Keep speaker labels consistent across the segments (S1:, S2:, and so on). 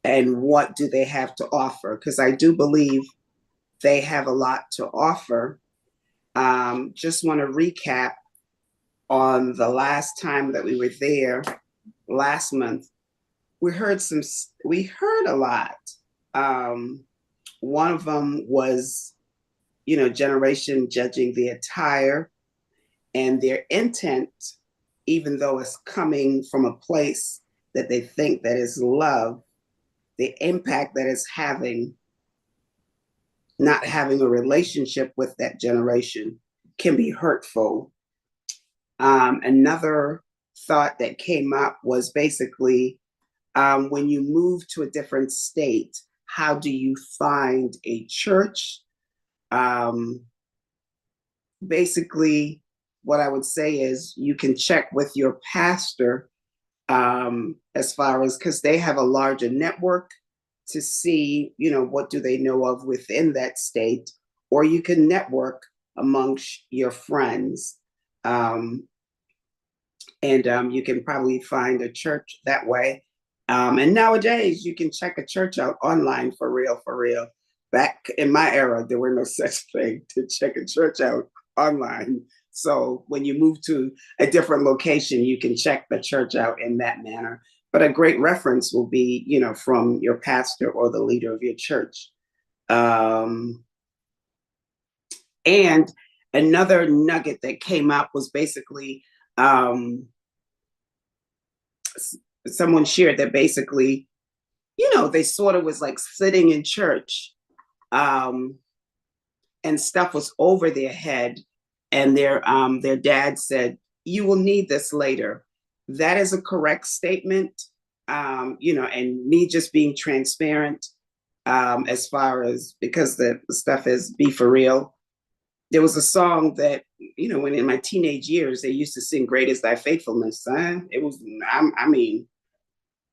S1: and what do they have to offer? Because I do believe they have a lot to offer. Just want to recap on the last time that we were there last month. We heard a lot. One of them was, generation judging the attire and their intent, even though it's coming from a place that they think that is love, the impact that it's having, not having a relationship with that generation can be hurtful. Another thought that came up was basically when you move to a different state, how do you find a church? Basically, what I would say is you can check with your pastor as far as, because they have a larger network to see, what do they know of within that state, or you can network amongst your friends. And you can probably find a church that way. And nowadays, you can check a church out online for real, for real. Back in my era, there were no such thing to check a church out online. So when you move to a different location, you can check the church out in that manner. But a great reference will be, from your pastor or the leader of your church. And another nugget that came up was basically someone shared that basically, they sort of was like sitting in church and stuff was over their head. And their dad said, "You will need this later." That is a correct statement. And me just being transparent as far as, because the stuff is B4REAL. There was a song that, when in my teenage years, they used to sing "Great Is Thy Faithfulness." It was, I mean,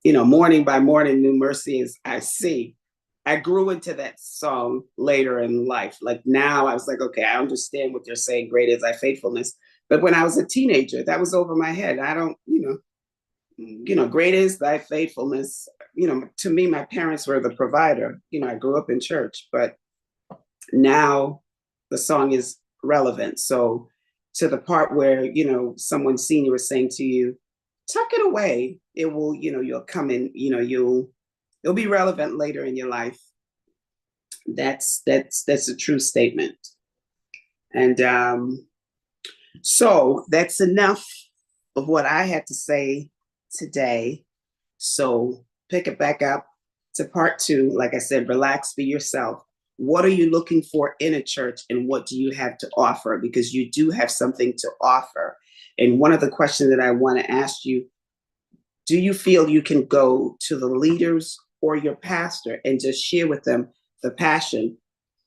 S1: morning by morning, new mercies I see. I grew into that song later in life. Like now I was like, okay, I understand what they're saying, "Great is thy faithfulness." But when I was a teenager, that was over my head. I don't, "Great is thy faithfulness." To me, my parents were the provider. I grew up in church, but now the song is relevant. So to the part where, someone senior is saying to you, tuck it away. It will, you'll come in, it'll be relevant later in your life. That's a true statement. And so that's enough of what I had to say today. So pick it back up to part 2. Like I said, relax, be yourself. What are you looking for in a church, and what do you have to offer? Because you do have something to offer. And one of the questions that I want to ask you, do you feel you can go to the leaders or your pastor and just share with them the passion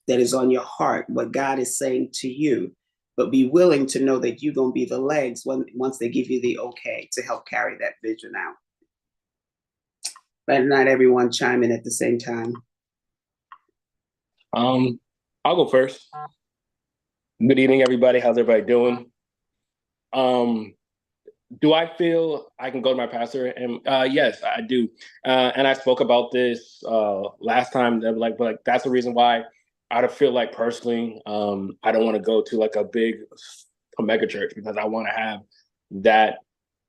S1: that is on your heart, what God is saying to you, but be willing to know that you're going to be the legs once they give you the okay to help carry that vision out? But not everyone chime in at the same time.
S2: I'll go first. Good evening, everybody. How's everybody doing? Do I feel I can go to my pastor? And yes, I do. And I spoke about this last time. That but that's the reason why I feel like personally, I don't want to go to like a mega church, because I want to have that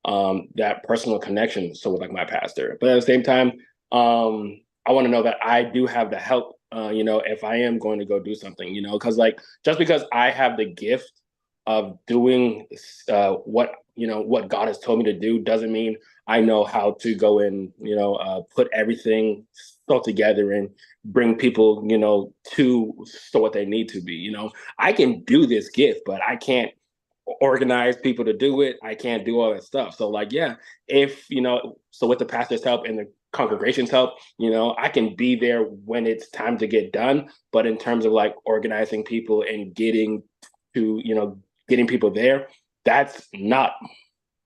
S2: that personal connection. So with like my pastor, but at the same time, I want to know that I do have the help. If I am going to go do something, because like just because I have the gift of doing what God has told me to do doesn't mean I know how to go and put everything all together and bring people to what they need to be. I can do this gift, but I can't organize people to do it. I can't do all that stuff. So like, yeah, if so with the pastor's help and the congregation's help, I can be there when it's time to get done. But in terms of like organizing people and getting people there, that's not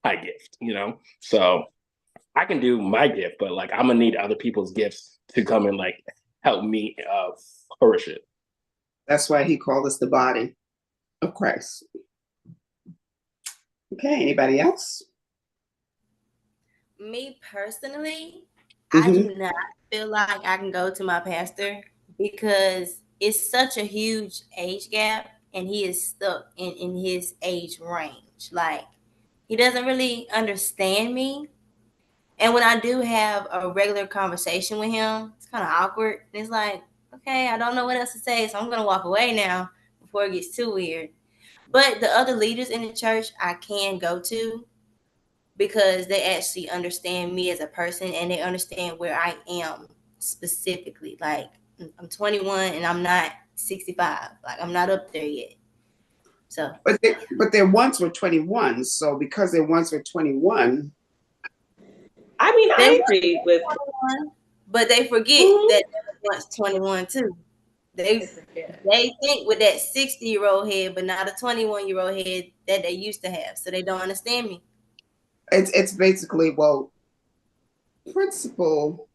S2: my gift, So I can do my gift, but like I'm gonna need other people's gifts to come and like help me flourish it.
S1: That's why he called us the body of Christ. Okay, anybody else?
S3: Me personally, I do not feel like I can go to my pastor because it's such a huge age gap and he is stuck in his age range. Like, he doesn't really understand me. And when I do have a regular conversation with him, it's kind of awkward. It's like, okay, I don't know what else to say, so I'm going to walk away now before it gets too weird. But the other leaders in the church I can go to because they actually understand me as a person and they understand where I am specifically. Like, I'm 21 and I'm not 65. Like, I'm not up there yet. So,
S1: But they once were 21. So because they once were 21.
S4: I mean, I agree with
S3: 21, but they forget that they were once 21 too. They think with that 60-year-old head, but not a 21-year-old head that they used to have. So they don't understand me.
S1: It's basically, well, principle,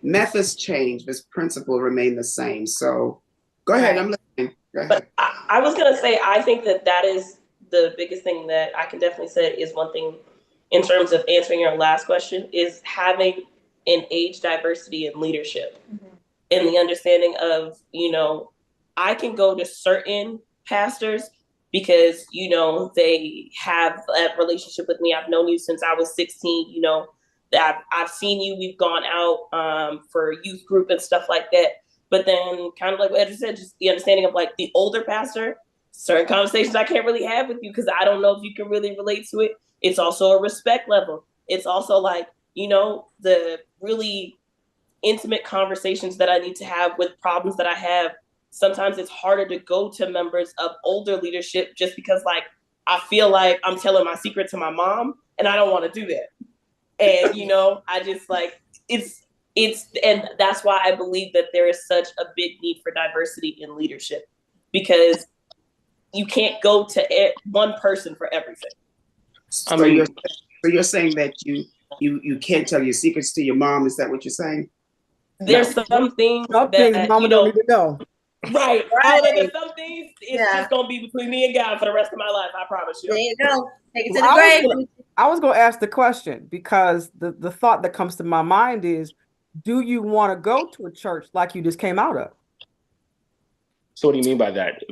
S1: methods change, but principle remain the same. So go ahead, I'm listening. Go ahead.
S4: But I was gonna say, I think that is the biggest thing that I can definitely say is one thing in terms of answering your last question is having an age diversity in leadership and the understanding of, I can go to certain pastors because, they have a relationship with me. I've known you since I was 16, that I've seen you, we've gone out for youth group and stuff like that. But then kind of like what Edgar said, just the understanding of like the older pastor, certain conversations I can't really have with you because I don't know if you can really relate to it. It's also a respect level. It's also like, the really intimate conversations that I need to have with problems that I have. Sometimes it's harder to go to members of older leadership just because like, I feel like I'm telling my secret to my mom and I don't want to do that. And, I just like, and that's why I believe that there is such a big need for diversity in leadership because you can't go to one person for everything.
S1: So you're saying that you can't tell your secrets to your mom. Is that what you're saying?
S4: There's some things
S5: that mama don't need to know.
S4: Right. There's some things it's just gonna be between me and God for the rest of my life. I promise you.
S3: There you go. Take it to the grave.
S5: I was going to ask the question because the thought that comes to my mind is, do you want to go to a church like you just came out of?
S2: So what do you mean by that?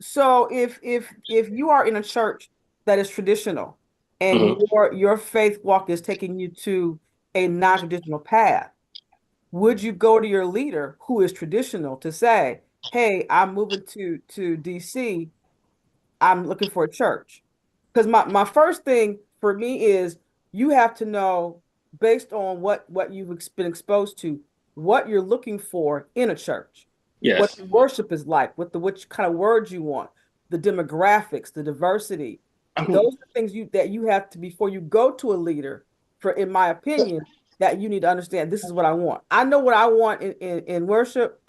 S5: So if you are in a church that is traditional and your faith walk is taking you to a non-traditional path, would you go to your leader who is traditional to say, hey, I'm moving to DC, I'm looking for a church? Because my first thing for me is you have to know, based on what you've been exposed to, what you're looking for in a church.
S2: Yes.
S5: What the worship is like, which kind of words you want, the demographics, the diversity. Those are things that you have to, before you go to a leader, in my opinion, that you need to understand, this is what I want. I know what I want in worship,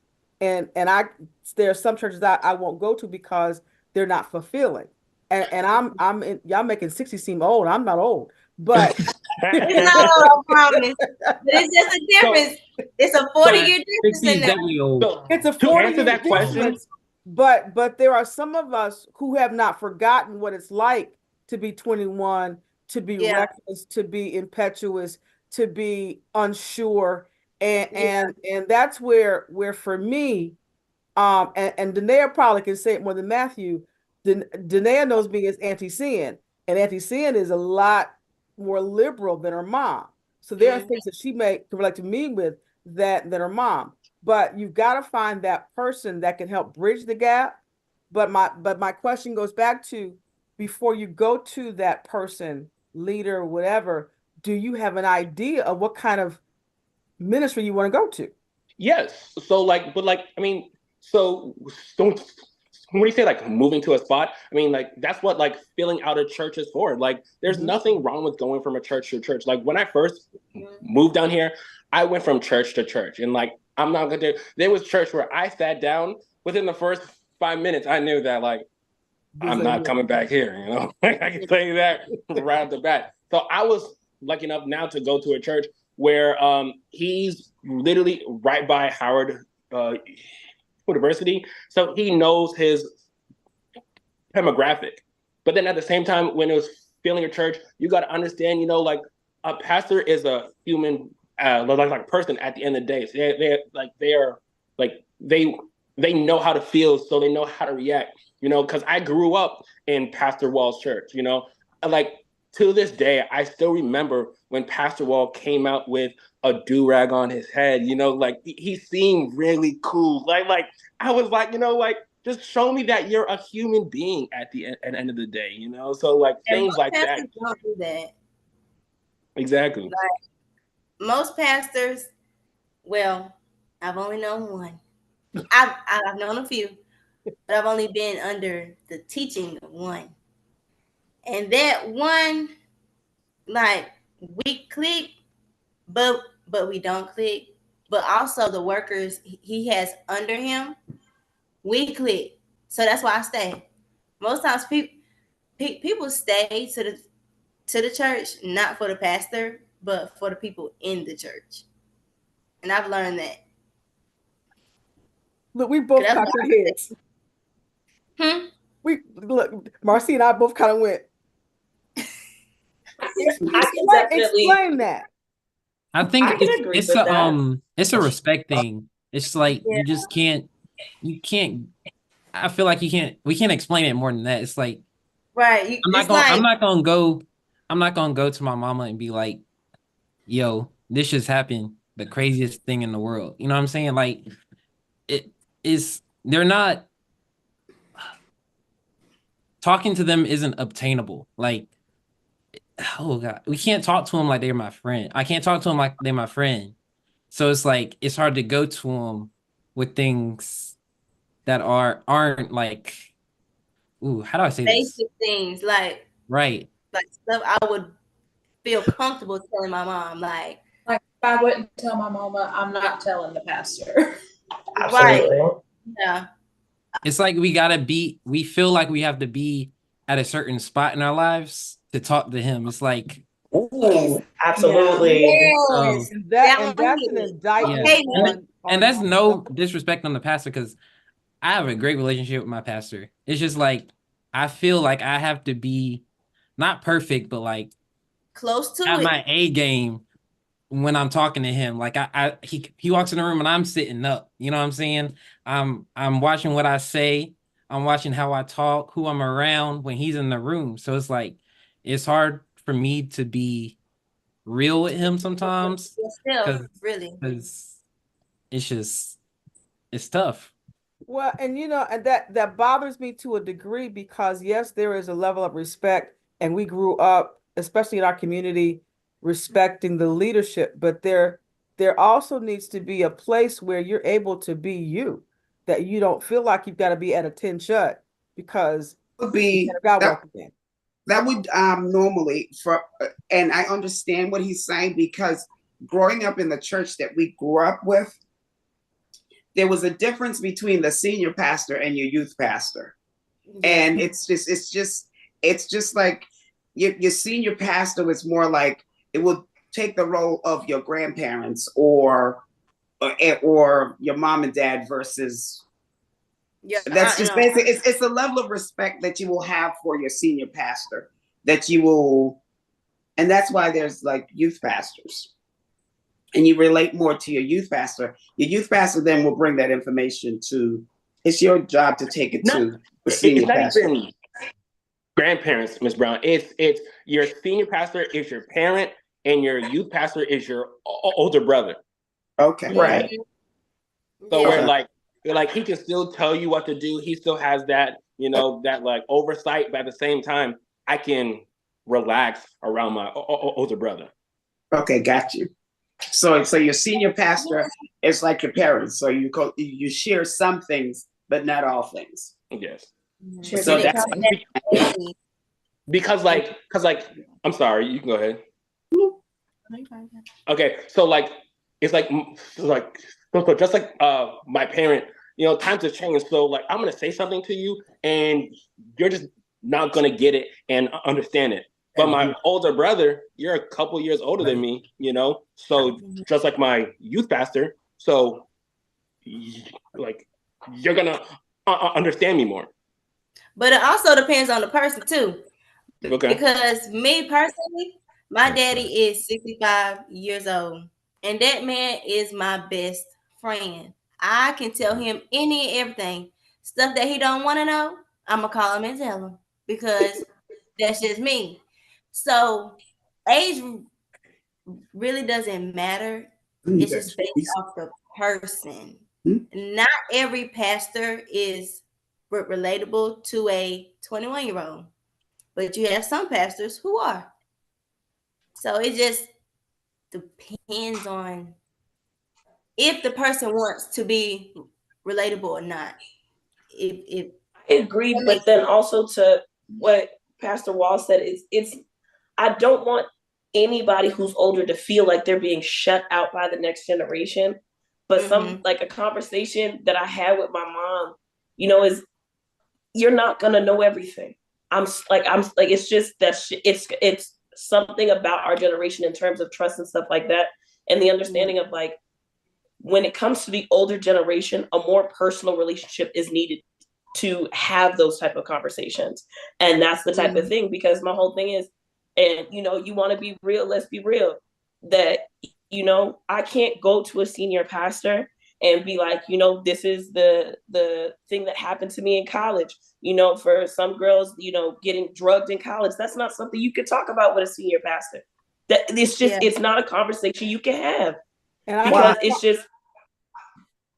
S5: and there are some churches that I won't go to because they're not fulfilling. And y'all making 60 seem old. I'm not old, but
S3: it's not old, I promise. But it's just a difference. It's a 40-year difference in that.
S5: It's a 40-year difference. But there are some of us who have not forgotten what it's like to be 21, to be reckless, to be impetuous, to be unsure, and that's where for me, and Danae probably can say it more than Matthew. Danae knows me as Auntie Sin, and Auntie Sin is a lot more liberal than her mom. So there are things that she may relate to me with that her mom. But you've got to find that person that can help bridge the gap. But my question goes back to, before you go to that person, leader, whatever, do you have an idea of what kind of ministry you want to go to?
S2: Yes. So so when you say like moving to a spot, I mean, like, that's what like filling out a church is for. Like, there's nothing wrong with going from a church to church. Like, when I first moved down here, I went from church to church, and like, I'm not gonna do, there was church where I sat down within the first 5 minutes. I knew that like, I'm not coming back here, I can tell you that right off the bat. So I was lucky enough now to go to a church where he's literally right by Howard University, so he knows his demographic. But then at the same time, when it was filling a church, you got to understand, like, a pastor is a human, like a person at the end of the day. So they know how to feel, so they know how to react. You know, because I grew up in Pastor Wall's church. You know, like to this day, I still remember when Pastor Wall came out with a do-rag on his head. You know, like he seemed really cool. Like I was like, you know, like just show me that you're a human being at the end of the day. You know, so like things like that.
S3: Don't do that.
S2: Exactly.
S3: Like most pastors, well, I've only known one. I've known a few, but I've only been under the teaching of one. And that one, like we click, but we don't click. But also the workers he has under him, we click. So that's why I stay. Most times people stay to the church, not for the pastor, but for the people in the church. And I've learned that.
S5: Look, we both cocked our heads. We look, Marcia and I both kind of went. Explain that.
S6: I think it's a respect thing. It's like you just can't. I feel like we can't explain it more than that. It's like
S3: right.
S6: I'm not gonna go to my mama and be like, yo, this just happened, the craziest thing in the world. You know what I'm saying? Like they're not, talking to them isn't obtainable. Like, oh God, we can't talk to them like they're my friend. I can't talk to them like they're my friend. So it's like, it's hard to go to them with things that aren't like, ooh, how do I say this?
S3: Basic things like stuff I would feel comfortable telling my mom. Like
S7: if I wouldn't tell my mama, I'm not telling the pastor.
S4: Absolutely.
S3: Right. Yeah.
S6: It's like we feel like we have to be at a certain spot in our lives to talk to him. It's like,
S4: ooh, absolutely.
S3: Yes.
S5: That's an indictment.
S6: Yeah. And that's no disrespect on the pastor, because I have a great relationship with my pastor. It's just like, I feel like I have to be not perfect, but like
S3: close to
S6: at
S3: it.
S6: my A game when I'm talking to him. Like he walks in the room and I'm sitting up. You know what I'm saying? I'm watching what I say. I'm watching how I talk, who I'm around when he's in the room. So it's like, it's hard for me to be real with him sometimes.
S3: Still, really.
S6: Because it's tough.
S5: Well, and and that bothers me to a degree, because yes, there is a level of respect, and we grew up, especially in our community, respecting the leadership, but there also needs to be a place where you're able to be you, that you don't feel like you've got to be at a 10 shut, because
S1: that would normally and I understand what he's saying, because growing up in the church that we grew up with, there was a difference between the senior pastor and your youth pastor. And it's just like your senior pastor was more like, it will take the role of your grandparents or your mom and dad versus. That's just basically, it's a level of respect that you will have for your senior pastor, that you will, and that's why there's like youth pastors. And you relate more to your youth pastor. Your youth pastor then will bring that information to, it's your job to take it to the senior pastor.
S2: It's not even grandparents, Ms. Brown. It's your senior pastor is your parent, and your youth pastor is your older brother.
S1: Okay.
S4: Right.
S2: So we're like he can still tell you what to do. He still has that, that like oversight, but at the same time, I can relax around my older brother.
S1: Okay, got you. So your senior pastor is like your parents. So you share some things, but not all things.
S2: Yes.
S1: So that's
S2: because I'm sorry, you can go ahead. Okay, so like it's like just like my parent, times have changed. So like I'm gonna say something to you, and you're just not gonna get it and understand it. But my older brother, you're a couple years older than me, so just like my youth pastor, so like you're gonna understand me more.
S3: But it also depends on the person too.
S2: Okay.
S3: Because me personally, My daddy is 65 years old, and that man is my best friend. I can tell him any and everything. Stuff that he don't want to know, I'm gonna call him and tell him because that's just me. So age really doesn't matter. It's just based off the person. Not every pastor is relatable to a 21-year-old, but you have some pastors who are. So it just depends on if the person wants to be relatable or not. If
S4: I agree, but then also to what Pastor Wall said, it's I don't want anybody who's older to feel like they're being shut out by the next generation. But some like a conversation that I had with my mom, is you're not gonna know everything. I'm like it's just that it's something about our generation in terms of trust and stuff like that, and the understanding of like when it comes to the older generation, a more personal relationship is needed to have those type of conversations. And that's the type of thing, because my whole thing is, and you want to be real, let's be real, that I can't go to a senior pastor and be like, this is the thing that happened to me in college. For some girls, getting drugged in college, that's not something you could talk about with a senior pastor. That it's just it's not a conversation you can have, because it's just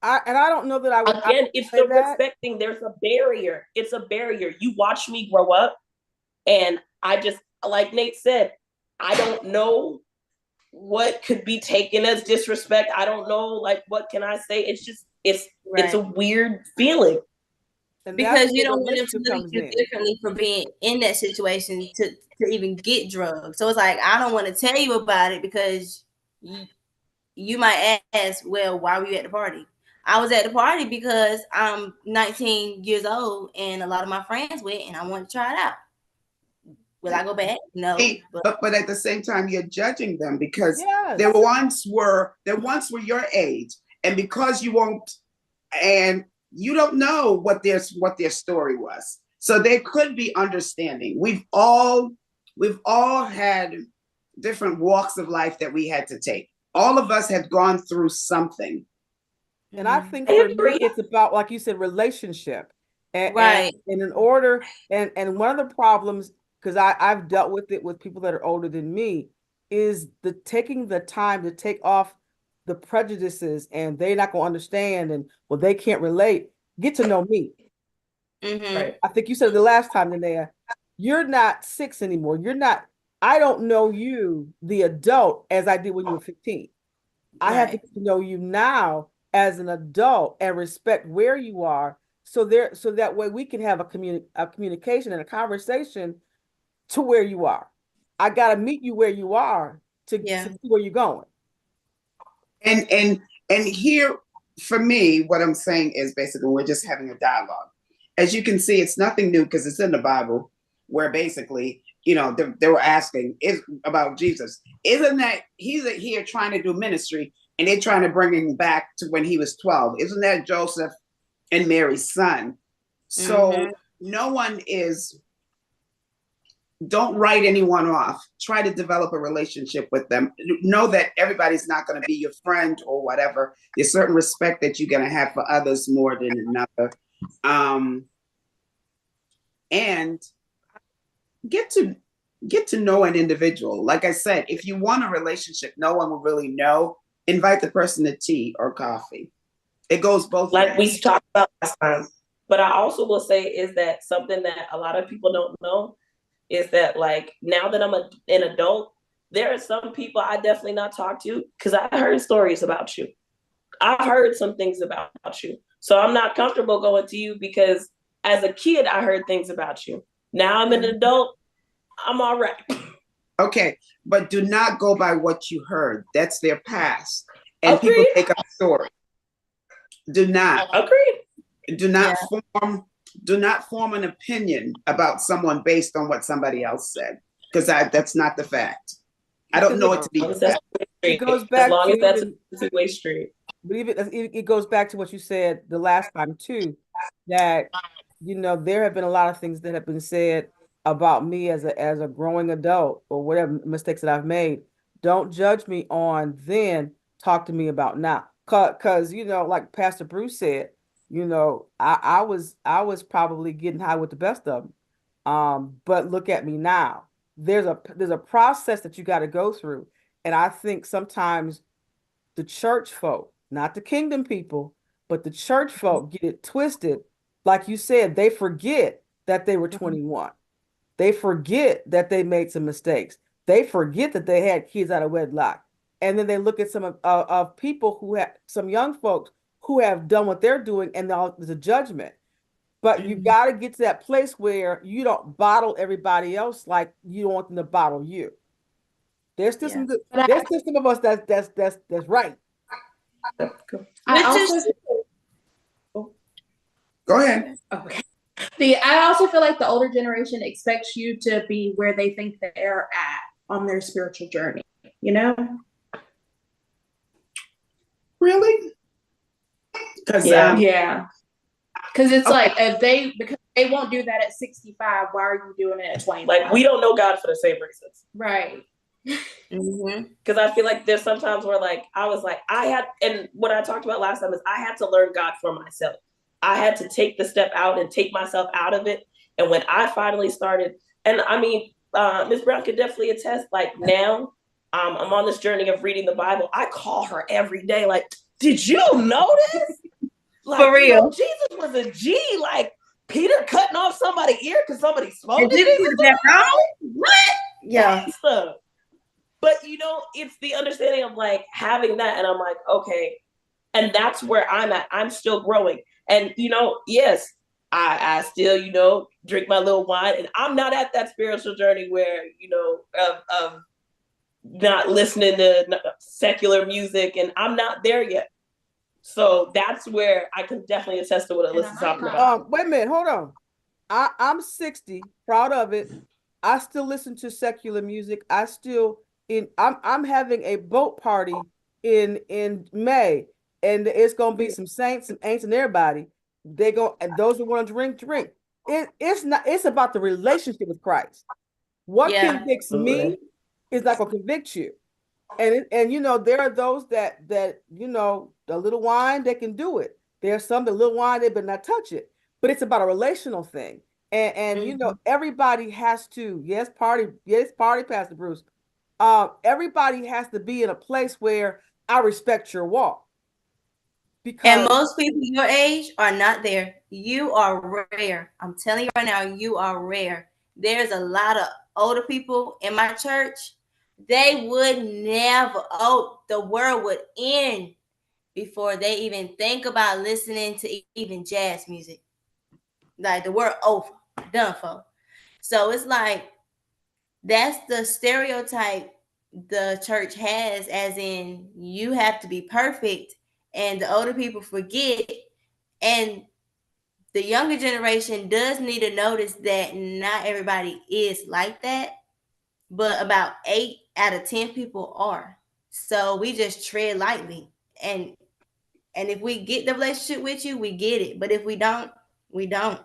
S5: I don't know that I would.
S4: Again, it's the respect thing. There's a barrier. It's a barrier. You watch me grow up, and I just, like Nate said, I don't know what could be taken as disrespect. I don't know, like, what can I say? It's just, it's a weird feeling.
S3: Because you don't want them to look at you differently for being in that situation to even get drugs. So it's like, I don't want to tell you about it because you might ask, well, why were you at the party? I was at the party because I'm 19 years old and a lot of my friends went and I wanted to try it out. Will I go back? No.
S1: But at the same time, you're judging them because they once were your age, and because you won't, and you don't know what their story was, so they could be understanding. We've all had different walks of life that we had to take. All of us have gone through something.
S5: And I think for me, it's about, like you said, relationship. And in order, and one of the problems, because I've dealt with it with people that are older than me, is taking the time to take off the prejudices, and they're not going to understand, and well, they can't relate. Get to know me.
S4: Right.
S5: I think you said the last time, Linnea, you're not 6 anymore. You're not. I don't know you, the adult, as I did when you were 15. I have to get to know you now as an adult and respect where you are, so that way we can have a communication and a conversation to where you are. I got to meet you where you are to see where you're going.
S1: And here, for me, what I'm saying is basically we're just having a dialogue. As you can see, it's nothing new because it's in the Bible, where basically, they were asking about Jesus. Isn't that he's here trying to do ministry, and they're trying to bring him back to when he was 12? Isn't that Joseph and Mary's son? So no one is. Don't write anyone off. Try to develop a relationship with them. Know that everybody's not going to be your friend or whatever. There's certain respect that you're going to have for others more than another. And get to know an individual. Like I said, if you want a relationship, no one will really know. Invite the person to tea or coffee. It goes both ways.
S4: Like we talked about last time. But I also will say is that something that a lot of people don't know is that, like, now that I'm an adult, there are some people I definitely not talk to because I heard stories about you. I heard some things about you. So I'm not comfortable going to you because as a kid, I heard things about you. Now I'm an adult, I'm all right.
S1: Okay, but do not go by what you heard. That's their past. And people make up stories. Do not.
S4: Agreed.
S1: Do not form an opinion about someone based on what somebody else said, because that's not the fact. I don't know it to be the fact.
S5: It goes back
S4: as long as that's
S5: a
S4: two-way street.
S5: But it goes back to what you said the last time too, that there have been a lot of things that have been said about me as a growing adult or whatever mistakes that I've made. Don't judge me on then, talk to me about now. Cause you know, like Pastor Bruce said, you know, I was probably getting high with the best of them. But look at me now. There's a process that you got to go through. And I think sometimes the church folk, not the kingdom people, but the church folk get it twisted. Like you said, they forget that they were 21. They forget that they made some mistakes. They forget that they had kids out of wedlock. And then they look at some of people who have some young folks who have done what they're doing, and there's a judgment. But you got to get to that place where you don't bottle everybody else like you don't want them to bottle you. There's still some good. There's still some of us that's right.
S7: I also,
S1: Go ahead.
S7: okay. I also feel like the older generation expects you to be where they think they're at on their spiritual journey, you know?
S1: Really? Because
S7: yeah. Because it's like because they won't do that at 65, why are you doing it at 20?
S4: Like, we don't know God for the same reasons.
S7: Right.
S4: Because I feel like there's sometimes where like I was like and what I talked about last time is I had to learn God for myself. I had to take the step out and take myself out of it. And when I finally started, and I mean, Ms. Brown could definitely attest, like now I'm on this journey of reading the Bible. I call her every day, like, did you notice? Like,
S3: For real.
S4: You know, Jesus was a G. Like, Peter cutting off somebody's ear because somebody smoked it. What?
S3: Yeah.
S4: Stuff. But, you know, it's the understanding of like having that. And I'm like, okay. And that's where I'm at. I'm still growing. And, you know, yes, I still, you know, drink my little wine. And I'm not at that spiritual journey where, you know, of not listening to secular music. And I'm not there yet. So that's where I can definitely attest to what Alyssa's talking about.
S5: Wait a minute, hold on. I'm 60, proud of it. I still listen to secular music. I'm having a boat party in May, and it's gonna be some saints, some ain'ts, and everybody. And those who want to drink. It's about the relationship with Christ. What convicts me is not gonna convict you. And you know, there are those that you know, a little wine, they can do it. There's some that little wine, they better not touch it. But it's about a relational thing. And you know, everybody has to, party, Pastor Bruce. Everybody has to be in a place where I respect your walk.
S3: And most people your age are not there. You are rare. I'm telling you right now, you are rare. There's a lot of older people in my church. They would never, the world would end before they even think about listening to even jazz music. Like the word over, done for. So it's like, that's the stereotype the church has, as in you have to be perfect, and the older people forget. And the younger generation does need to notice that not everybody is like that, but about 8 out of 10 people are. So we just tread lightly. And if we get the relationship with you, we get it. But if we don't, we don't.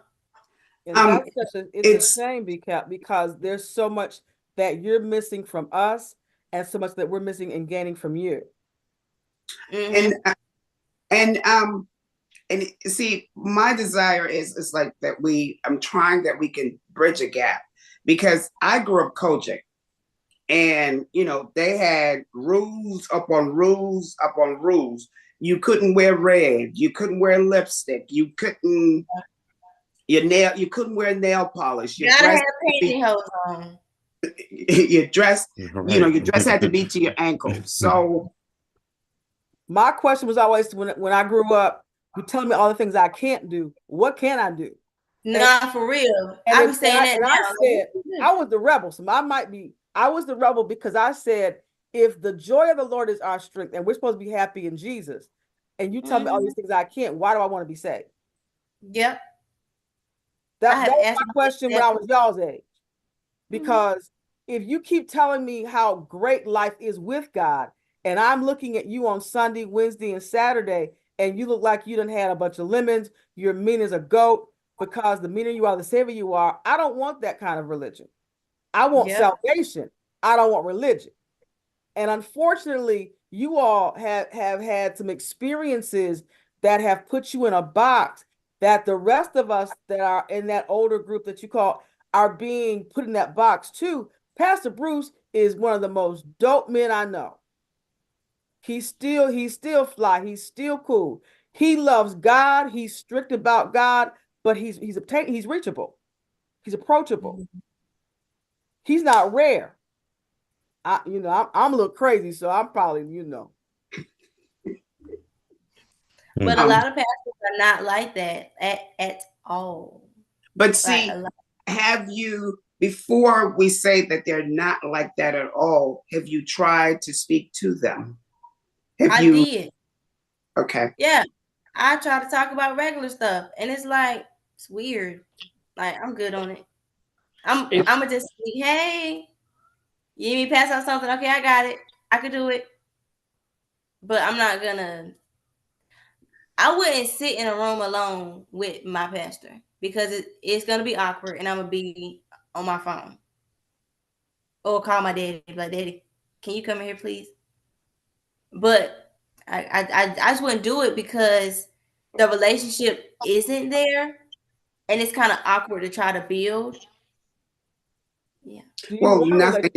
S5: And that's it's a shame, because there's so much that you're missing from us and so much that we're missing and gaining from you.
S1: And see, my desire is like that I'm trying that we can bridge a gap, because I grew up Kojic, and you know, they had rules upon rules upon rules. You couldn't wear red, you couldn't wear lipstick, you couldn't wear nail polish.
S3: You gotta have pantyhose on.
S1: Your dress, you know, your dress had to be to your ankles. So
S5: my question was always, when I grew up, you tell me all the things I can't do. What can I do?
S3: Nah, for real. I was saying that now.
S5: I said I was the rebel. So I was the rebel because I said, if the joy of the Lord is our strength and we're supposed to be happy in Jesus, and you tell me all these things I can't, why do I want to be saved?
S3: Yep.
S5: That was my question when I was y'all's age. Because if you keep telling me how great life is with God, and I'm looking at you on Sunday, Wednesday, and Saturday, and you look like you done had a bunch of lemons, you're mean as a goat, because the meaner you are, the savior you are. I don't want that kind of religion. I want salvation. I don't want religion. And unfortunately, you all have had some experiences that have put you in a box that the rest of us that are in that older group that you call are being put in that box too. Pastor Bruce is one of the most dope men I know. He's still fly. He's still cool. He loves God. He's strict about God, but he's reachable. He's approachable. He's not rare. I'm a little crazy, so I'm probably,
S3: But a lot of pastors are not like that at all.
S1: But see, have you, before we say that they're not like that at all, have you tried to speak to them?
S3: I did.
S1: Okay.
S3: Yeah. I try to talk about regular stuff, and it's like, it's weird. Like, I'm good on it. I'm gonna just say, hey, you need me to pass out something? Okay, I got it. I could do it. But I'm not gonna. I wouldn't sit in a room alone with my pastor because it's gonna be awkward, and I'm gonna be on my phone or call my daddy. Like, Daddy, can you come in here, please? But I just wouldn't do it because the relationship isn't there, and it's kind of awkward to try to build. Yeah.
S1: Well, nothing.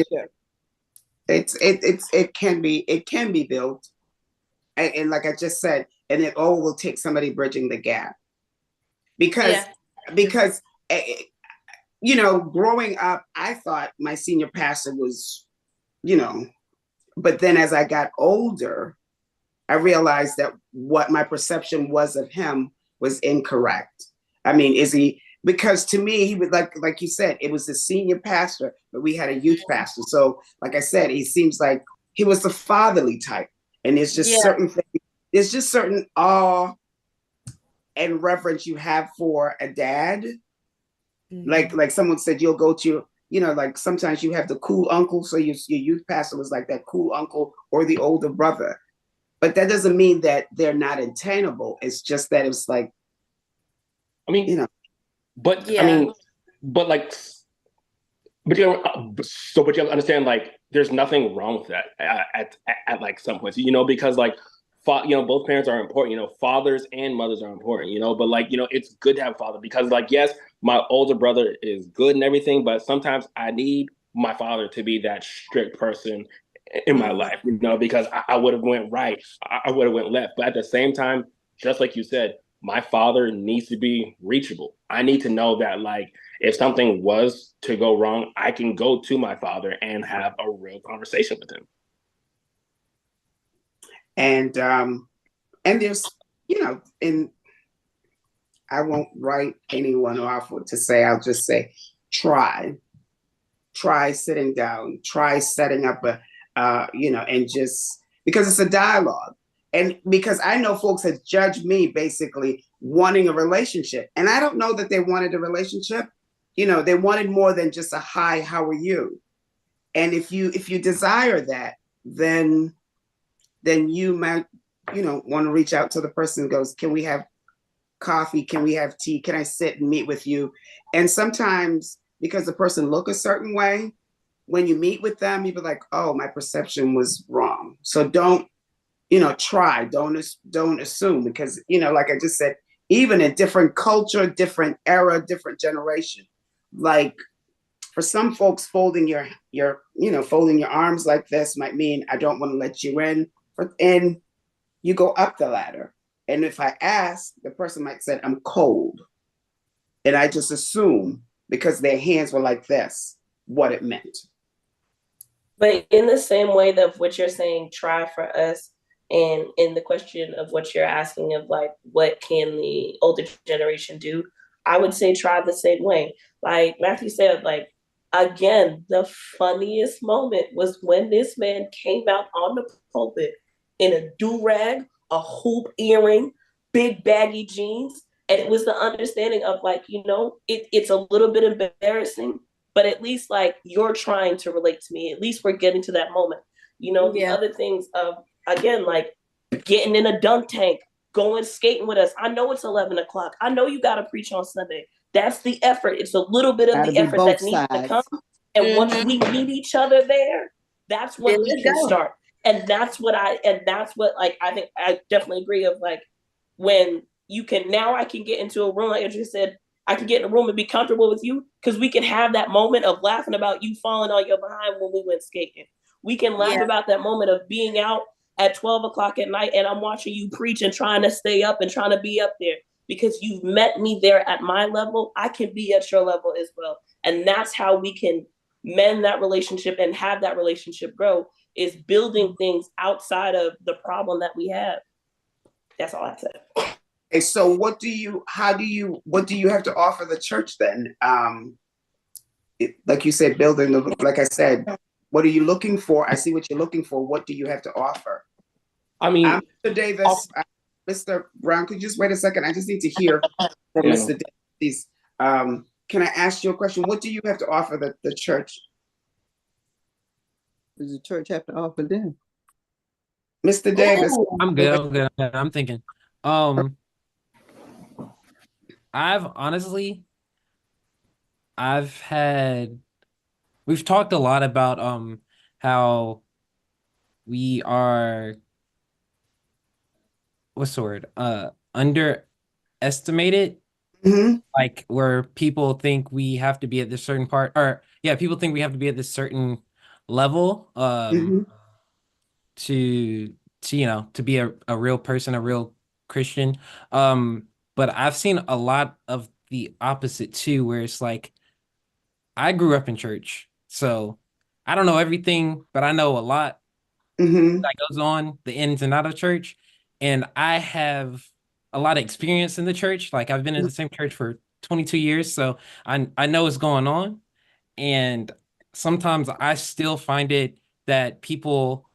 S1: It can be built, and like I just said, and it all will take somebody bridging the gap, because growing up, I thought my senior pastor was, but then as I got older, I realized that what my perception was of him was incorrect. I mean, because to me, he was like you said, it was the senior pastor, but we had a youth pastor. So like I said, he seems like he was the fatherly type. And there's just certain things, there's just certain awe and reverence you have for a dad. Mm-hmm. Like someone said, you'll go to, like sometimes you have the cool uncle. So your youth pastor was like that cool uncle or the older brother. But that doesn't mean that they're not attainable. It's just that it's like,
S2: But you understand, like, there's nothing wrong with that at like some points, because like, both parents are important, fathers and mothers are important, but like, it's good to have a father because like, yes, my older brother is good and everything, but sometimes I need my father to be that strict person in my life, because I would have went right, I would have went left. But at the same time, just like you said, my father needs to be reachable. I need to know that, like, if something was to go wrong, I can go to my father and have a real conversation with him.
S1: And there's, and I won't write anyone off to say, I'll just say, try sitting down, try setting up and just, because it's a dialogue. And because I know folks have judged me basically wanting a relationship. And I don't know that they wanted a relationship. They wanted more than just a hi, how are you? And if you desire that, then you might, want to reach out to the person who goes, can we have coffee? Can we have tea? Can I sit and meet with you? And sometimes because the person look a certain way, when you meet with them, you'll be like, oh, my perception was wrong. So don't assume, because, like I just said, even in different culture, different era, different generation, like for some folks, folding your arms like this might mean I don't want to let you in, and you go up the ladder. And if I ask, the person might say, I'm cold. And I just assume because their hands were like this, what it meant.
S4: But in the same way that what you're saying, try for us, and in the question of what you're asking of like, what can the older generation do? I would say try the same way. Like Matthew said, like, again, the funniest moment was when this man came out on the pulpit in a do-rag, a hoop earring, big baggy jeans. And it was the understanding of like, it's a little bit embarrassing, but at least like you're trying to relate to me. At least we're getting to that moment. The other things of, again, like getting in a dunk tank going skating with us. I know it's 11 o'clock. I know you got to preach on Sunday. That's the effort. It's a little bit of the effort that needs to come. And once we meet each other there, that's when we can start. And that's what I think I definitely agree of, like, when you can, now I can get into a room, like Andrea said, I can get in a room and be comfortable with you because we can have that moment of laughing about you falling on your behind when we went skating. We can laugh about that moment of being out at 12 o'clock at night and I'm watching you preach and trying to stay up and trying to be up there because you've met me there at my level. I can be at your level as well. And that's how we can mend that relationship and have that relationship grow, is building things outside of the problem that we have. That's all I said.
S1: Okay, so what do you have to offer the church then? Like you said, building, like I said, what are you looking for? I see what you're looking for. What do you have to offer?
S2: I mean,
S1: Mr. Davis, Mr. Brown, could you just wait a second? I just need to hear from Mr. Davis. Can I ask you a question? What do you have to offer the church?
S8: Does the church have to offer them?
S1: Mr. Davis.
S6: I'm good. I'm thinking. We've talked a lot about how we are, what's the word? Underestimated. Like where people think we have to be at this certain part, or people think we have to be at this certain level to be a real person, a real Christian. But I've seen a lot of the opposite too, where it's like, I grew up in church, so I don't know everything, but I know a lot that goes on, the ins and out of church. And I have a lot of experience in the church. Like I've been in the same church for 22 years, so I know what's going on. And sometimes I still find it that people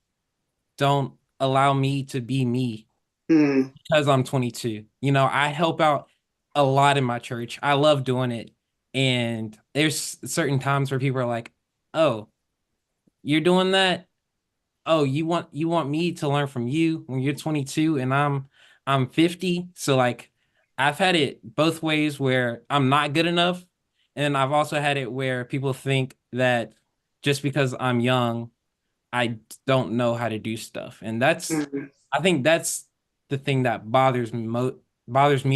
S6: don't allow me to be me because I'm 22. You know, I help out a lot in my church. I love doing it. And there's certain times where people are like, "Oh, you're doing that? Oh, you want me to learn from you when you're 22 and I'm 50?" So like I've had it both ways where I'm not good enough. And I've also had it where people think that just because I'm young, I don't know how to do stuff. And I think that's the thing that bothers me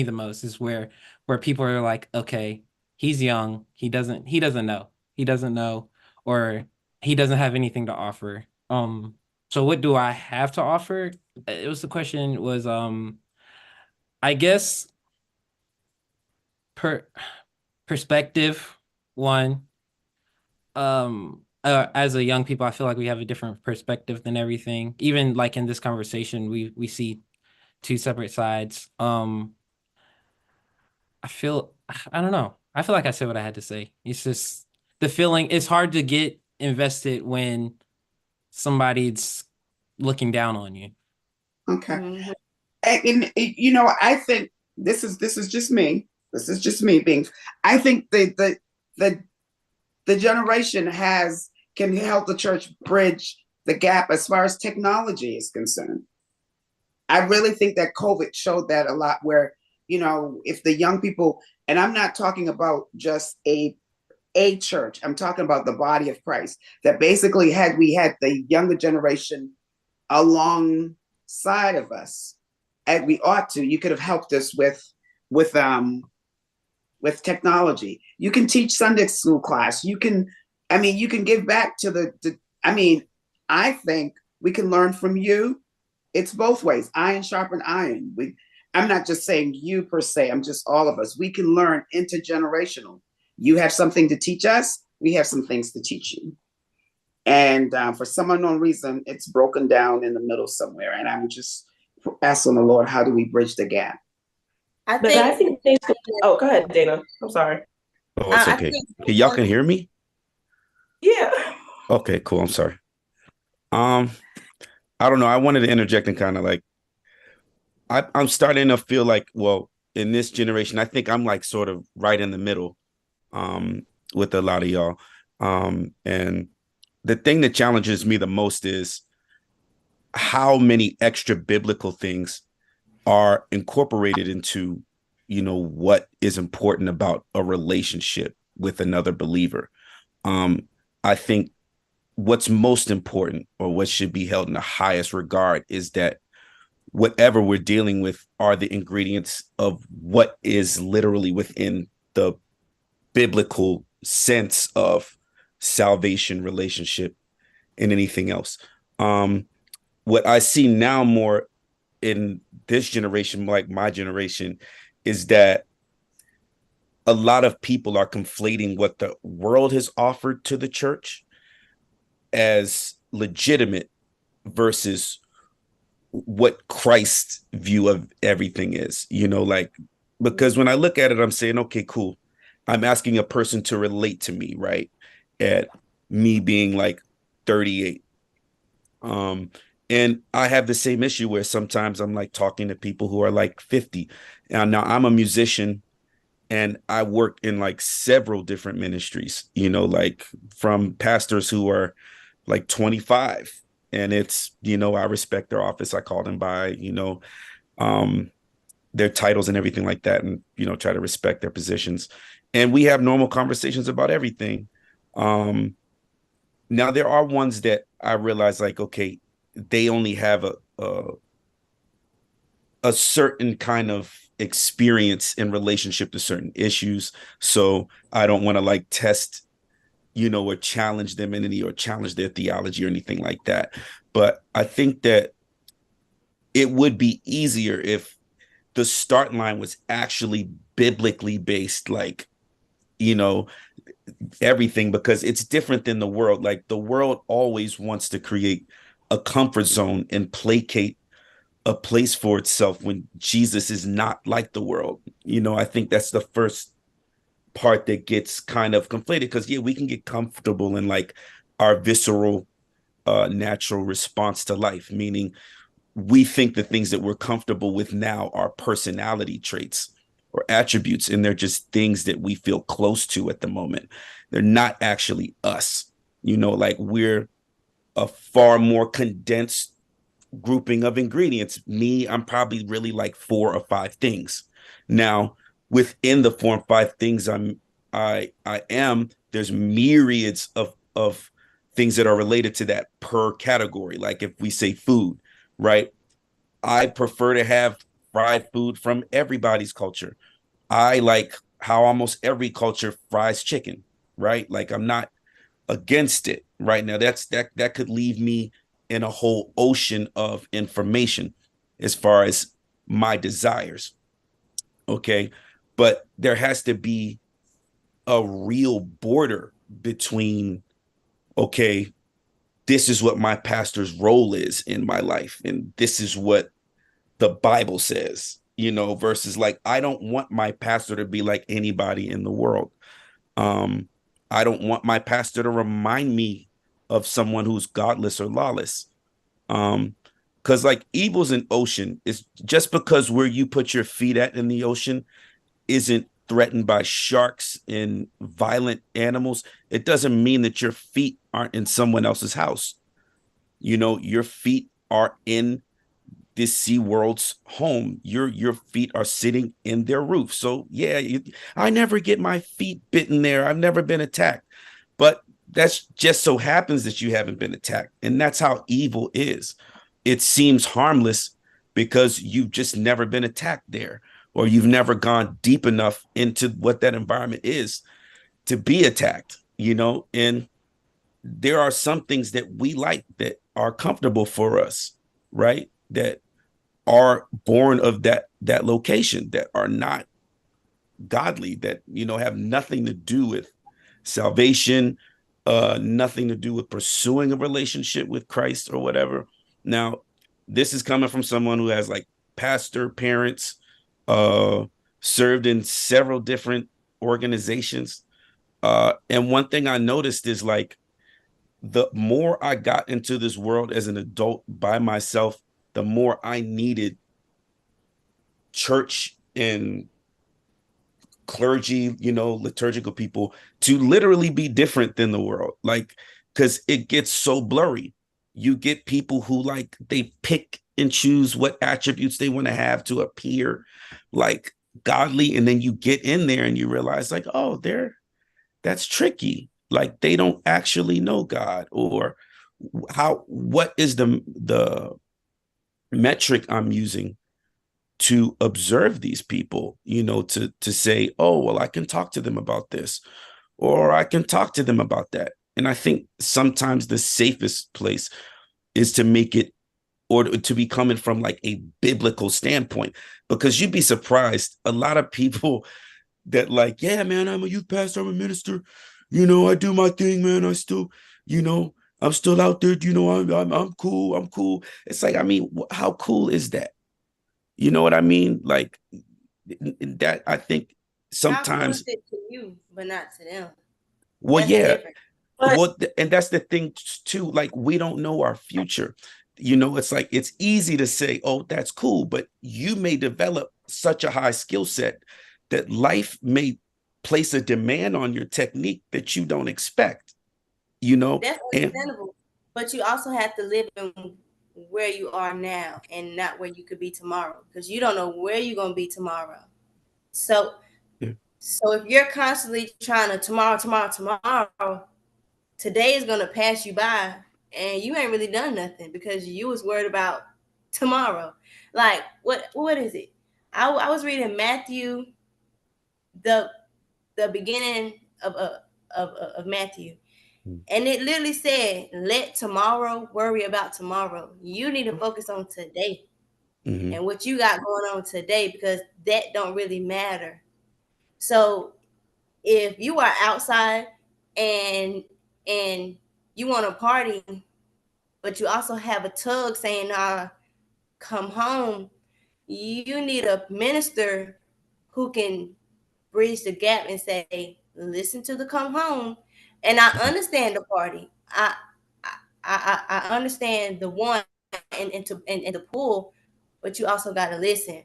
S6: the most, is where people are like, okay, he's young, he doesn't know, or he doesn't have anything to offer. So what do I have to offer? The question was, I guess perspective, one. As a young people, I feel like we have a different perspective than everything. Even like in this conversation, we see two separate sides. I don't know. I feel like I said what I had to say. It's just the feeling. It's hard to get invested when somebody's looking down on you.
S1: Okay. And you know, I think this is just me. This is just me being. I think the generation can help the church bridge the gap as far as technology is concerned. I really think that COVID showed that a lot, where, you know, if the young people, and I'm not talking about just a church, I'm talking about the body of Christ, that basically we had the younger generation alongside of us, and we ought to, you could have helped us with technology. You can teach Sunday school class. You can give back to I think we can learn from you. It's both ways. Iron sharpen iron. I'm not just saying you per se. I'm just all of us. We can learn intergenerational. You have something to teach us. We have some things to teach you. And for some unknown reason, it's broken down in the middle somewhere. And I'm just asking the Lord, how do we bridge the gap?
S4: I think oh, go ahead, Dana. I'm sorry.
S9: Oh, it's okay. Y'all can hear me?
S4: Yeah.
S9: Okay, cool. I'm sorry. I don't know. I wanted to interject and kind of like, I'm starting to feel like, well, in this generation, I think I'm like sort of right in the middle with a lot of y'all. And the thing that challenges me the most is how many extra biblical things are incorporated into, what is important about a relationship with another believer. I think what's most important, or what should be held in the highest regard, is that whatever we're dealing with are the ingredients of what is literally within the biblical sense of salvation, relationship, and anything else. What I see now more in this generation, like my generation, is that a lot of people are conflating what the world has offered to the church as legitimate versus what Christ's view of everything is, because when I look at it, I'm saying, okay, cool. I'm asking a person to relate to me, right? At me being like 38. And I have the same issue where sometimes I'm like talking to people who are like 50. And now I'm a musician and I work in like several different ministries, like from pastors who are like 25. And it's, I respect their office. I call them by, their titles and everything like that, and, try to respect their positions. And we have normal conversations about everything. Now there are ones that I realize, like, okay, they only have a certain kind of experience in relationship to certain issues. So I don't want to like test, or challenge them in any, or challenge their theology or anything like that. But I think that it would be easier if the start line was actually biblically based, like, everything, because it's different than the world. Like, the world always wants to create a comfort zone and placate a place for itself when Jesus is not like the world. I think that's the first part that gets kind of conflated, because we can get comfortable in like our visceral natural response to life, meaning we think the things that we're comfortable with now are personality traits or attributes, and they're just things that we feel close to at the moment. They're not actually us. Like, we're a far more condensed grouping of ingredients. Me, I'm probably really like 4 or 5 things. Now, within the 4 or 5 things I am, there's myriads of things that are related to that per category. Like, if we say food, right? I prefer to have fried food from everybody's culture. I like how almost every culture fries chicken, right? Like, I'm not against it right now. That could leave me in a whole ocean of information as far as my desires. Okay. But there has to be a real border between, okay, this is what my pastor's role is in my life, and this is what the Bible says, versus like, I don't want my pastor to be like anybody in the world. I don't want my pastor to remind me of someone who's godless or lawless. Because like, evil's an ocean. It's just because where you put your feet at in the ocean isn't threatened by sharks and violent animals, it doesn't mean that your feet aren't in someone else's house. Your feet are in this sea world's home. Your feet are sitting in their roof. So I never get my feet bitten there. I've never been attacked. But that's just so happens that you haven't been attacked. And that's how evil is. It seems harmless because you've just never been attacked there, or you've never gone deep enough into what that environment is to be attacked, and there are some things that we like that are comfortable for us, right? That are born of that location, that are not godly, that, have nothing to do with salvation, nothing to do with pursuing a relationship with Christ or whatever. Now, this is coming from someone who has like pastor parents, served in several different organizations. And one thing I noticed is like, the more I got into this world as an adult by myself, the more I needed church and clergy, liturgical people to literally be different than the world. Like, because it gets so blurry. You get people who like, they pick and choose what attributes they want to have to appear like godly. And then you get in there and you realize like, oh, that's tricky. Like they don't actually know God, or what is the metric I'm using to observe these people, to say, oh, well, I can talk to them about this, or I can talk to them about that. And I think sometimes the safest place is to make it, or to be coming from like a biblical standpoint, because you'd be surprised. A lot of people that like, yeah, man, I'm a youth pastor, I'm a minister, I do my thing, man. I still, I'm still out there, I'm cool, I'm cool. It's like, I mean, how cool is that? You know what I mean? Like that, I think sometimes.
S3: How cool is it to you, but not to them?
S9: Well,
S3: that's
S9: yeah.
S3: Different.
S9: Well, and that's the thing too. Like we don't know our future. It's like it's easy to say, "Oh, that's cool," but you may develop such a high skill set that life may place a demand on your technique that you don't expect.
S3: That's understandable, but you also have to live in where you are now and not where you could be tomorrow, because you don't know where you're gonna be tomorrow. So, if you're constantly trying to tomorrow, today is gonna pass you by, and you ain't really done nothing because you was worried about tomorrow. Like what is it? I was reading Matthew, the beginning of Matthew, and it literally said, "Let tomorrow worry about tomorrow." You need to focus on today and what you got going on today, because that don't really matter. So if you are outside and you want to party, but you also have a tug saying, come home, you need a minister who can bridge the gap and say, listen to the come home. And I understand the party. I understand the one and the pull, but you also got to listen.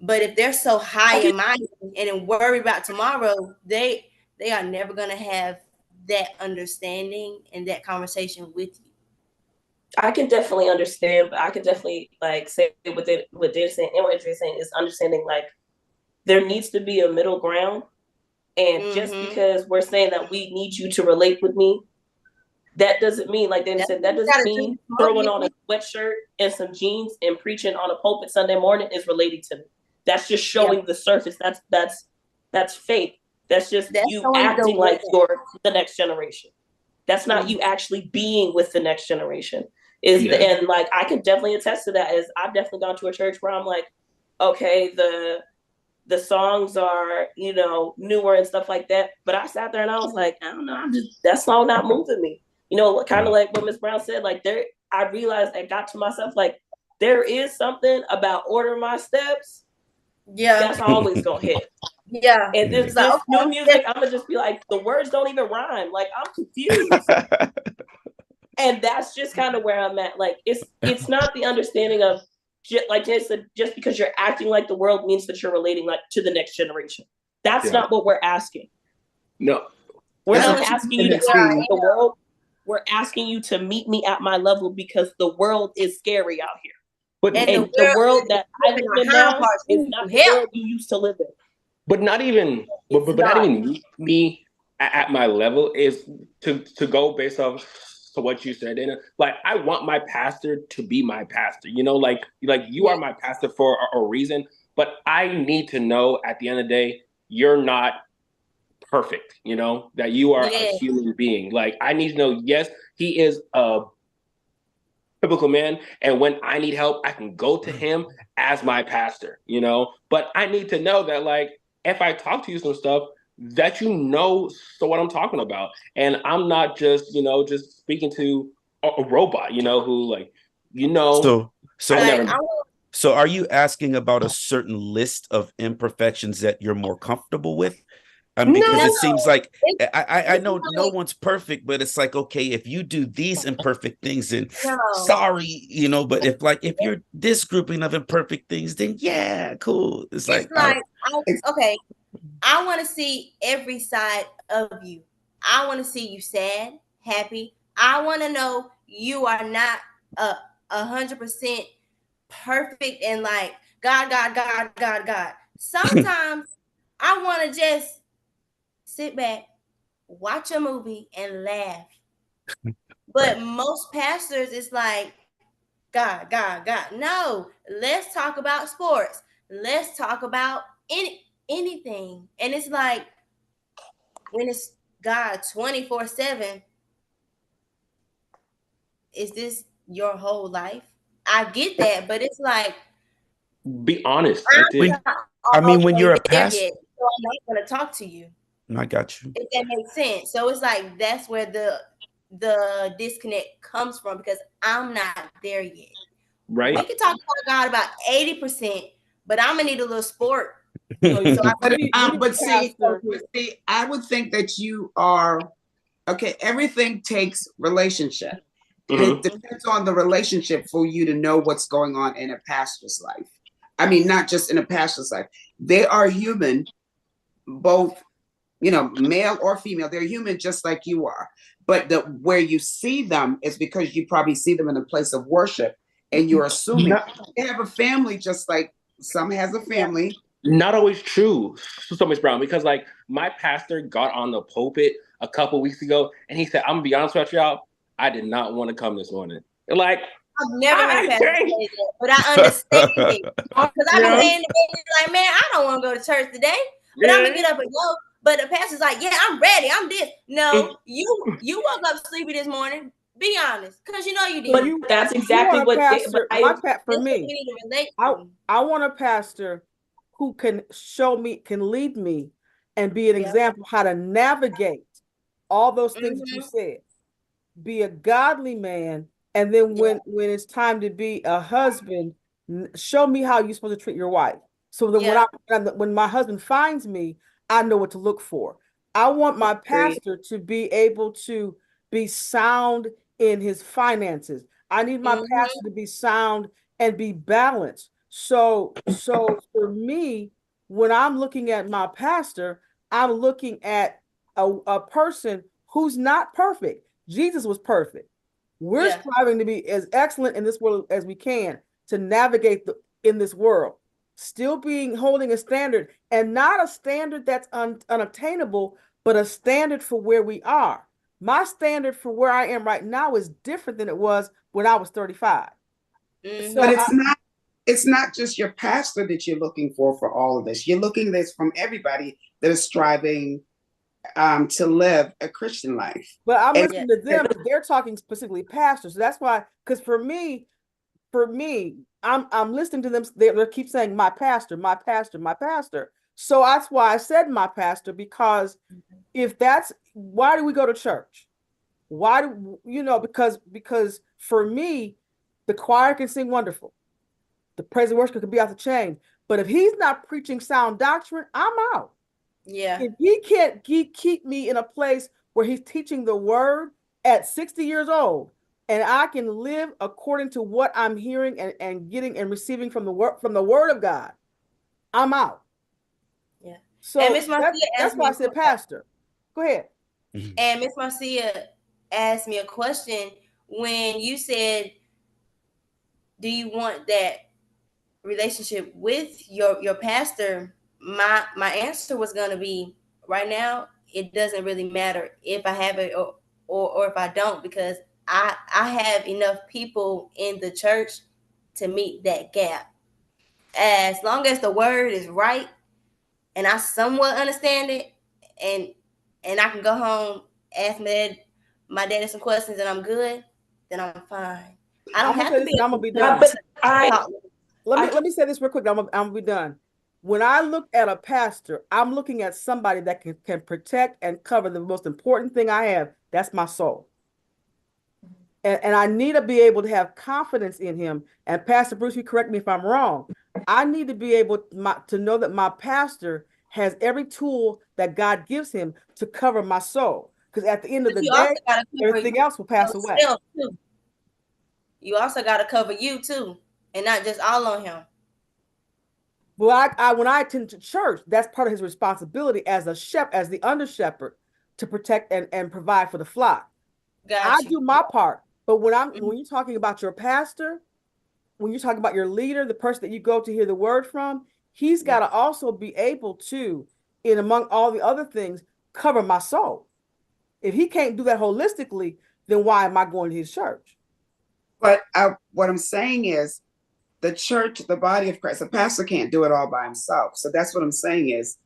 S3: But if they're so high in mind and worry about tomorrow, they are never going to have that understanding and that conversation with you.
S4: I can definitely understand, but I can definitely like say what they're saying and what you're saying is understanding like there needs to be a middle ground. And just because we're saying that we need you to relate with me, that doesn't mean, like Dan said, that doesn't mean throwing on a sweatshirt and some jeans and preaching on a pulpit Sunday morning is relating to me. That's just showing the surface. That's fake. That's you acting like you're the next generation. That's not you actually being with the next generation. And like I can definitely attest to that. Is I've definitely gone to a church where I'm like, okay, the songs are, newer and stuff like that. But I sat there and I was like, I don't know, that song not moving me. Kind of like what Ms. Brown said, like I realized I got to myself, like, there is something about Order My Steps. Yeah. That's always gonna hit.
S3: Yeah.
S4: And this new music, I'm gonna just be like, the words don't even rhyme. Like, I'm confused. And that's just kind of where I'm at. Like, it's not the understanding of, like Jay said, just because you're acting like the world means that you're relating like to the next generation. That's not what we're asking.
S2: No.
S4: We're not asking you to act like the world. We're asking you to meet me at my level, because the world is scary out here. But the world that I live in now is not the world you used to live in.
S2: But not even me at my level is to go based off what you said. And like, I want my pastor to be my pastor, like you are my pastor for a reason, but I need to know at the end of the day, you're not perfect, that you are a human being. Like, I need to know, yes, he is a biblical man, and when I need help, I can go to him as my pastor, but I need to know that, like, if I talk to you some stuff, that so what I'm talking about, and I'm not just just speaking to a robot, who like
S9: So are you asking about a certain list of imperfections that you're more comfortable with? Because it seems like I know no one's perfect, but it's like, okay, if you do these imperfect things, then sorry, but if you're this grouping of imperfect things, then yeah, cool. It's like
S3: okay, I want to see every side of you. I want to see you sad, happy. I want to know you are not 100% perfect and like God, God, God, God, God. Sometimes I want to just sit back, watch a movie, and laugh. But most pastors, it's like God, God, God. No, let's talk about sports. Let's talk about anything. And it's like when it's God 24/7, is this your whole life? I get that, but it's like
S2: Be honest.
S3: I'm
S2: That's it.
S3: not
S9: I mean,
S3: all
S9: when
S3: the
S9: you're
S3: way
S9: a
S3: there
S9: pastor,
S3: yet, so I'm not gonna talk to you.
S9: I got you.
S3: If that makes sense. So it's like that's where the disconnect comes from because I'm not there yet.
S2: Right.
S3: We can talk about God about 80%, but I'm gonna need a little sport.
S5: So,
S3: So I
S1: But see,
S5: pastor,
S1: I would think that you are okay. Everything takes relationship, and
S2: Mhm.
S1: it depends on the relationship for you to know what's going on in a pastor's life. I mean, not just in a pastor's life. They are human, both male or female. They're human just like you are. But where you see them is because you probably see them in a place of worship, and you're assuming they have a family, just like some has a family.
S2: Not always true, so Miss Brown, because like my pastor got on the pulpit a couple weeks ago and he said, I'm gonna be honest with y'all, I did not want to come this morning. Like,
S3: I've never heard pastor say that, but I understand it. Because I've been saying to me, like, man, I don't want to go to church today, but I'm gonna get up and go. But the pastor's like, yeah, I'm ready. I'm this. No, you woke up sleepy this morning. Be honest, because you know you did.
S4: But that's exactly what
S5: pastor, for
S3: that's
S5: me.
S3: what we need to relate to.
S5: I want a pastor who can show me, can lead me, and be an example how to navigate all those things that you said. Be a godly man, and then when it's time to be a husband, show me how you're supposed to treat your wife. So that when my husband finds me, I know what to look for. I want my pastor to be able to be sound in his finances. I need my pastor to be sound and be balanced. So for me, when I'm looking at my pastor, I'm looking at a person who's not perfect. Jesus was perfect. We're striving to be as excellent in this world as we can to navigate in this world, still holding a standard, and not a standard that's unattainable, but a standard for where we are. My standard for where I am right now is different than it was when I was 35.
S3: Mm-hmm.
S1: So but it's not just your pastor that you're looking for all of this. You're looking at this from everybody that is striving to live a Christian life.
S5: But I'm listening to them, but they're talking specifically pastors. So that's why, because for me, I'm listening to them. They keep saying my pastor, my pastor, my pastor. So that's why I said my pastor, because if that's why do we go to church? Why do because for me, the choir can sing wonderful. The praise and worship could be off the chain. But if he's not preaching sound doctrine, I'm out.
S3: Yeah.
S5: If he can't keep me in a place where he's teaching the word at 60 years old, and I can live according to what I'm hearing and getting and receiving from the word of God, I'm out.
S3: Yeah.
S5: So that's why I said pastor. Go ahead.
S3: And Miss Marcia asked me a question when you said, do you want that relationship with your pastor? My answer was going to be, right now it doesn't really matter if I have it or if I don't, because I have enough people in the church to meet that gap. As long as the word is right and I somewhat understand it, and I can go home, ask my daddy some questions, and I'm good, then I'm fine. I don't have to be.
S5: I'm gonna be done. Let me say this real quick. I'm gonna be done. When I look at a pastor, I'm looking at somebody that can protect and cover the most important thing I have. That's my soul. And I need to be able to have confidence in him. And Pastor Bruce, you correct me if I'm wrong. I need to be able to know that my pastor has every tool that God gives him to cover my soul. Because at the end of the day, everything else will pass away.
S3: You also got to cover you too, and not just all on him.
S5: Well, when I attend to church, that's part of his responsibility as as the under shepherd, to protect and provide for the flock. I do my part, but when you're talking about your pastor, when you talk about your leader, the person that you go to hear the word from, he's got to also be able to, in among all the other things, cover my soul. If he can't do that holistically, then why am I going to his church?
S1: But what I'm saying is the church, the body of Christ, the pastor can't do it all by himself. So that's what I'm saying is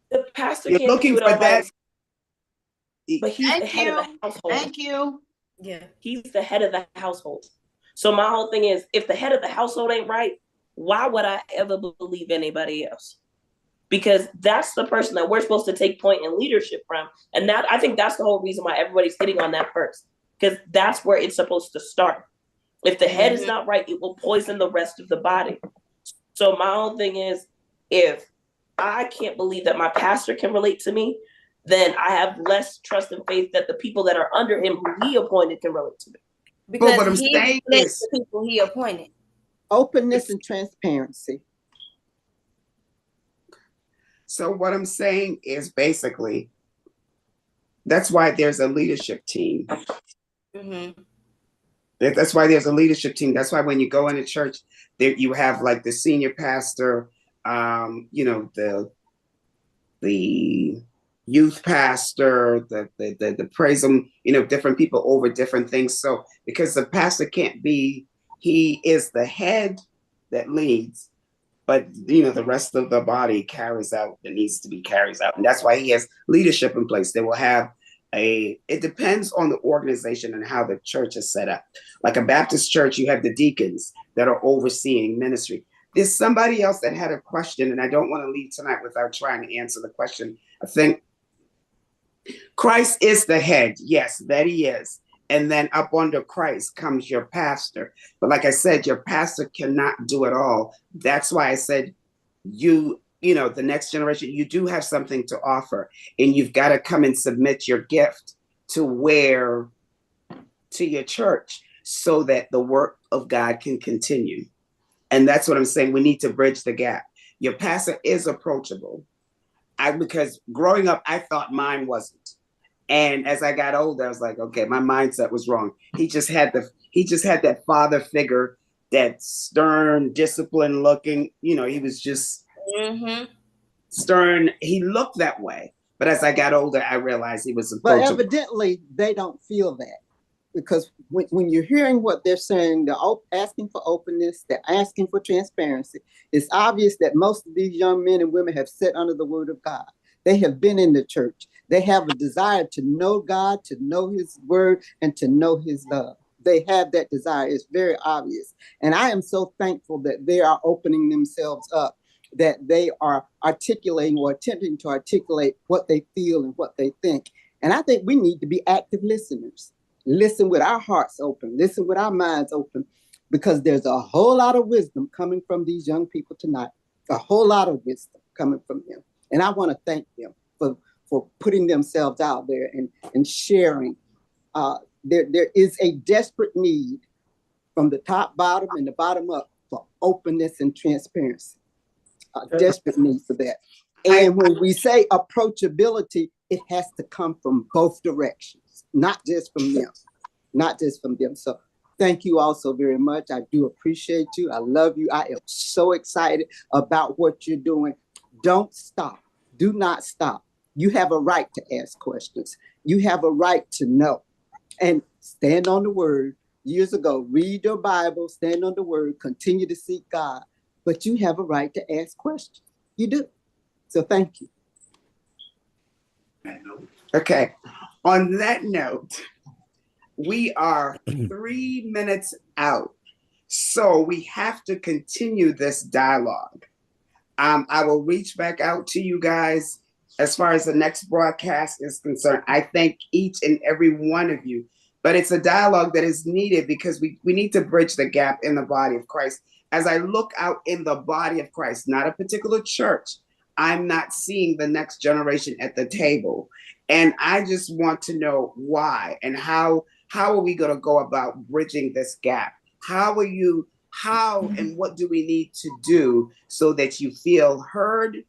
S4: the pastor
S1: you're
S4: can't
S1: looking
S4: do it
S1: for
S4: all by
S1: that.
S4: himself, but he's the head of the household.
S10: Thank you.
S3: Yeah.
S4: He's the head of the household. So my whole thing is, if the head of the household ain't right, why would I ever believe anybody else? Because that's the person that we're supposed to take point in leadership from. And that, I think that's the whole reason why everybody's hitting on that first, because that's where it's supposed to start. If the head is not right, it will poison the rest of the body. So my whole thing is, if I can't believe that my pastor can relate to me, then I have less trust and faith that the people that are under him who he appointed can relate to me.
S3: Because
S1: what I'm
S3: he
S1: saying
S3: reflects
S1: is
S3: the people he appointed.
S8: Openness and transparency.
S1: so what I'm saying is basically that's why there's a leadership team.
S3: Mm-hmm.
S1: That's why there's a leadership team. That's why when you go into church, there you have like the senior pastor, the youth pastor, the praise them, different people over different things. So because the pastor can't be, he is the head that leads, but the rest of the body carries out that needs to be carries out. And that's why he has leadership in place. They will have it depends on the organization and how the church is set up. Like a Baptist church, you have the deacons that are overseeing ministry. There's somebody else that had a question, and I don't want to leave tonight without trying to answer the question. I think Christ is the head. Yes, that he is. And then up under Christ comes your pastor. But like I said, your pastor cannot do it all. That's why I said the next generation, you do have something to offer, and you've got to come and submit your gift to your church so that the work of God can continue. And that's what I'm saying. We need to bridge the gap. Your pastor is approachable. Because growing up, I thought mine wasn't. And as I got older, I was like, okay, my mindset was wrong. He just had that father figure, that stern, disciplined looking, he was just stern. He looked that way. But as I got older, I realized he was approachable.
S8: But evidently, they don't feel that. Because when you're hearing what they're saying, they're asking for openness, they're asking for transparency. It's obvious that most of these young men and women have sat under the word of God. They have been in the church. They have a desire to know God, to know his word, and to know his love. They have that desire. It's very obvious. And I am so thankful that they are opening themselves up, that they are articulating or attempting to articulate what they feel and what they think. And I think we need to be active listeners. Listen with our hearts open, listen with our minds open, because there's a whole lot of wisdom coming from these young people tonight, a whole lot of wisdom coming from them. And I want to thank them for putting themselves out there and sharing. There is a desperate need from the top, bottom, and the bottom up for openness and transparency. A desperate need for that. And when we say approachability, it has to come from both directions, not just from them, not just from them. So thank you all so very much. I do appreciate you. I love you. I am so excited about what you're doing. Don't stop. Do not stop. You have a right to ask questions. You have a right to know. And stand on the word. Years ago, read your Bible, stand on the word, continue to seek God. But you have a right to ask questions. You do. So thank you.
S1: Okay. On that note, we are 3 minutes out. So we have to continue this dialogue. I will reach back out to you guys as far as the next broadcast is concerned. I thank each and every one of you, but it's a dialogue that is needed because we need to bridge the gap in the body of Christ. As I look out in the body of Christ, not a particular church, I'm not seeing the next generation at the table. And I just want to know why and how are we going to go about bridging this gap? How and what do we need to do so that you feel heard,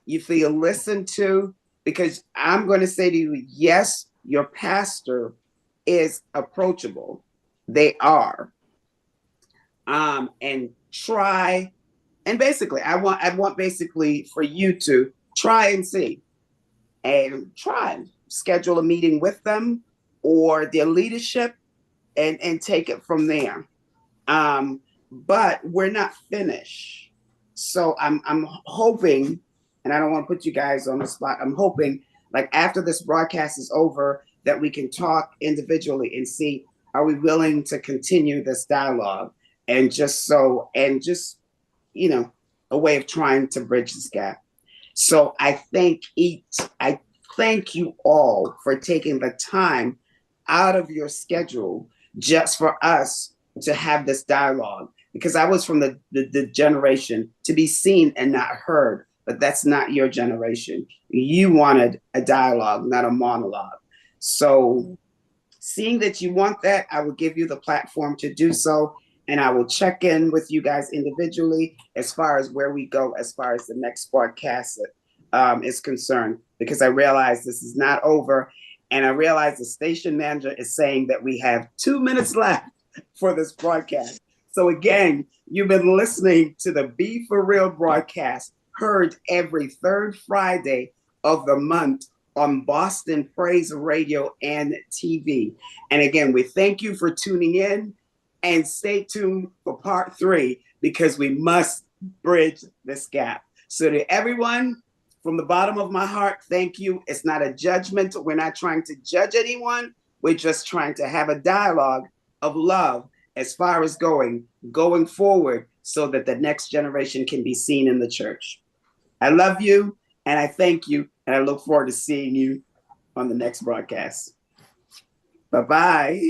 S1: you feel listened to? Because I'm going to say to you, yes, your pastor is approachable. They are. and try. And basically, I want basically for you to try and see and try schedule a meeting with them or their leadership and take it from there. But we're not finished. So I'm hoping, and I don't want to put you guys on the spot. I'm hoping like after this broadcast is over that we can talk individually and see, are we willing to continue this dialogue and just you know, a way of trying to bridge this gap. So I thank you all for taking the time out of your schedule just for us to have this dialogue. Because I was from the generation to be seen and not heard, but that's not your generation. You wanted a dialogue, not a monologue. So seeing that you want that, I will give you the platform to do so. And I will check in with you guys individually as far as where we go, as far as the next broadcast is concerned, because I realize this is not over. And I realize the station manager is saying that we have 2 minutes left for this broadcast. So again, you've been listening to the B4REAL broadcast, heard every third Friday of the month on Boston Praise Radio and TV. And again, we thank you for tuning in. And stay tuned for part 3 because we must bridge this gap. So to everyone, from the bottom of my heart, thank you. It's not a judgment. We're not trying to judge anyone. We're just trying to have a dialogue of love as far as going forward so that the next generation can be seen in the church. I love you and I thank you. And I look forward to seeing you on the next broadcast. Bye-bye.